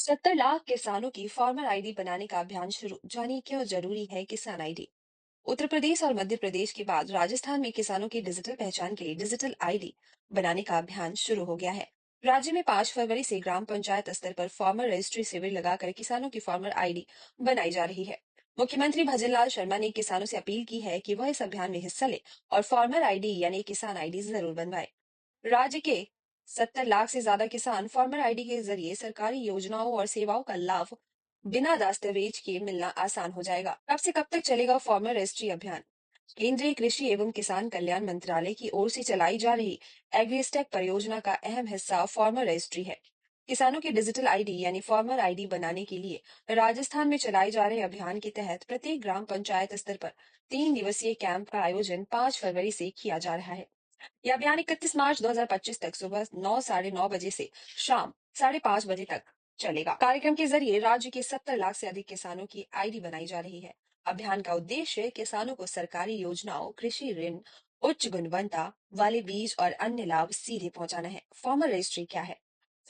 70 लाख किसानों की farmer ID बनाने का अभियान शुरू। जानिए क्यों जरूरी है किसान आईडी। उत्तर प्रदेश और मध्य प्रदेश के बाद राजस्थान में किसानों की डिजिटल पहचान के लिए डिजिटल आईडी बनाने का अभियान शुरू हो गया है। राज्य में 5 फरवरी से ग्राम पंचायत स्तर पर फार्मर रजिस्ट्री शिविर लगाकर किसानों की फार्मर आईडी बनाई जा रही है। मुख्यमंत्री भजनलाल शर्मा ने किसानों से अपील की है कि वह इस अभियान में हिस्सा ले और फार्मर आईडी यानी किसान आईडी जरूर बनवाए। राज्य के 70 लाख से ज्यादा किसान फार्मर आईडी के जरिए सरकारी योजनाओं और सेवाओं का लाभ बिना दस्तावेज के मिलना आसान हो जाएगा। कब से कब तक चलेगा फार्मर रजिस्ट्री अभियान? केंद्रीय कृषि एवं किसान कल्याण मंत्रालय की ओर से चलाई जा रही एग्रीस्टेक परियोजना का अहम हिस्सा फार्मर रजिस्ट्री है। किसानों की डिजिटल आईडी यानी फार्मर आईडी बनाने के लिए राजस्थान में चलाए जा रहे अभियान के तहत प्रत्येक ग्राम पंचायत स्तर पर 3 दिवसीय कैंप का आयोजन 5 फरवरी से किया जा रहा है। यह अभियान 31 मार्च 2025 तक सुबह 9 साढ़े 9 बजे से शाम 5:30 बजे तक चलेगा। कार्यक्रम के जरिए राज्य के 70 लाख से अधिक किसानों की आईडी बनाई जा रही है। अभियान का उद्देश्य किसानों को सरकारी योजनाओं, कृषि ऋण, उच्च गुणवत्ता वाले बीज और अन्य लाभ सीधे पहुंचाना है। फार्मर रजिस्ट्री क्या है?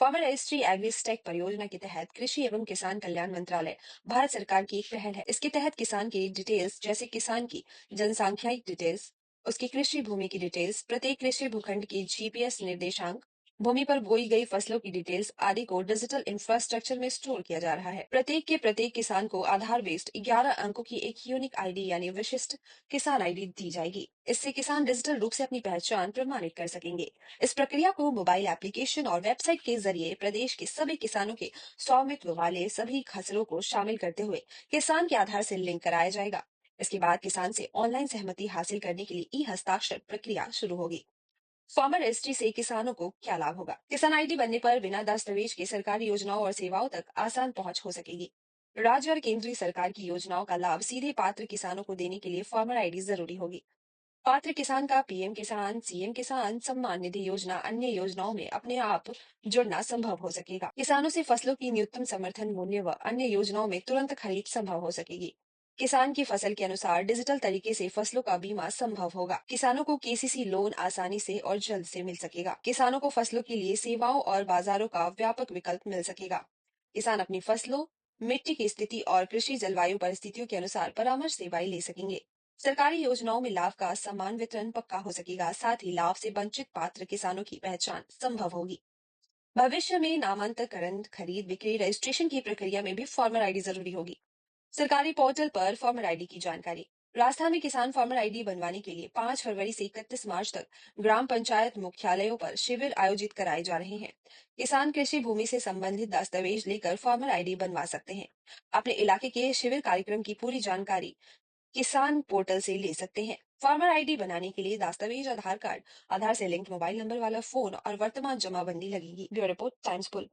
फार्मर रजिस्ट्री एग्रीस्टेक परियोजना के तहत कृषि एवं किसान कल्याण मंत्रालय भारत सरकार की एक पहल है। इसके तहत किसान की डिटेल्स जैसे किसान की जनसांख्यिक डिटेल्स, उसकी कृषि भूमि की डिटेल्स, प्रत्येक कृषि भूखंड की जीपीएस निर्देशांक, भूमि पर बोई गई फसलों की डिटेल्स आदि को डिजिटल इंफ्रास्ट्रक्चर में स्टोर किया जा रहा है। प्रत्येक किसान को आधार बेस्ड 11 अंकों की एक यूनिक आईडी यानी विशिष्ट किसान आईडी दी जाएगी। इससे किसान डिजिटल रूप से अपनी पहचान प्रमाणित कर सकेंगे। इस प्रक्रिया को मोबाइल एप्लीकेशन और वेबसाइट के जरिए प्रदेश के सभी किसानों के स्वामित्व वाले सभी फसलों को शामिल करते हुए किसान के आधार से लिंक कराया जाएगा। इसके बाद किसान से ऑनलाइन सहमति हासिल करने के लिए ई हस्ताक्षर प्रक्रिया शुरू होगी। फार्मर रजिस्ट्री से किसानों को क्या लाभ होगा? किसान आईडी बनने पर बिना दस्तावेज के सरकारी योजनाओं और सेवाओं तक आसान पहुंच हो सकेगी। राज्य और केंद्रीय सरकार की योजनाओं का लाभ सीधे पात्र किसानों को देने के लिए फार्मर आईडी जरूरी होगी। पात्र किसान का पीएम किसान, सीएम किसान सम्मान निधि योजना, अन्य योजनाओं में अपने आप जुड़ना संभव हो सकेगा। किसानों से फसलों की न्यूनतम समर्थन मूल्य व अन्य योजनाओं में तुरंत खरीद संभव हो सकेगी। किसान की फसल के अनुसार डिजिटल तरीके से फसलों का बीमा संभव होगा। किसानों को केसीसी लोन आसानी से और जल्द से मिल सकेगा। किसानों को फसलों के लिए सेवाओं और बाजारों का व्यापक विकल्प मिल सकेगा। किसान अपनी फसलों, मिट्टी की स्थिति और कृषि जलवायु परिस्थितियों के अनुसार परामर्श सेवाएं ले सकेंगे। सरकारी योजनाओं में लाभ का समान वितरण पक्का हो सकेगा। साथ ही लाभ से वंचित पात्र किसानों की पहचान संभव होगी। भविष्य में नामांतरण, खरीद, बिक्री, रजिस्ट्रेशन की प्रक्रिया में भी फार्मर आईडी जरूरी होगी। सरकारी पोर्टल पर फार्मर आईडी की जानकारी। राजस्थान में किसान फार्मर आईडी बनवाने के लिए 5 फरवरी से 31 मार्च तक ग्राम पंचायत मुख्यालयों पर शिविर आयोजित कराए जा रहे हैं। किसान कृषि भूमि से संबंधित दस्तावेज लेकर फार्मर आईडी बनवा सकते हैं। अपने इलाके के शिविर कार्यक्रम की पूरी जानकारी किसान पोर्टल से ले सकते हैं। फार्मर आईडी बनाने के लिए दस्तावेज आधार कार्ड, आधार से लिंक्ड मोबाइल नंबर वाला फोन और वर्तमान जमाबंदी लगेगी। ब्यूरो रिपोर्ट, टाइम्स पुल।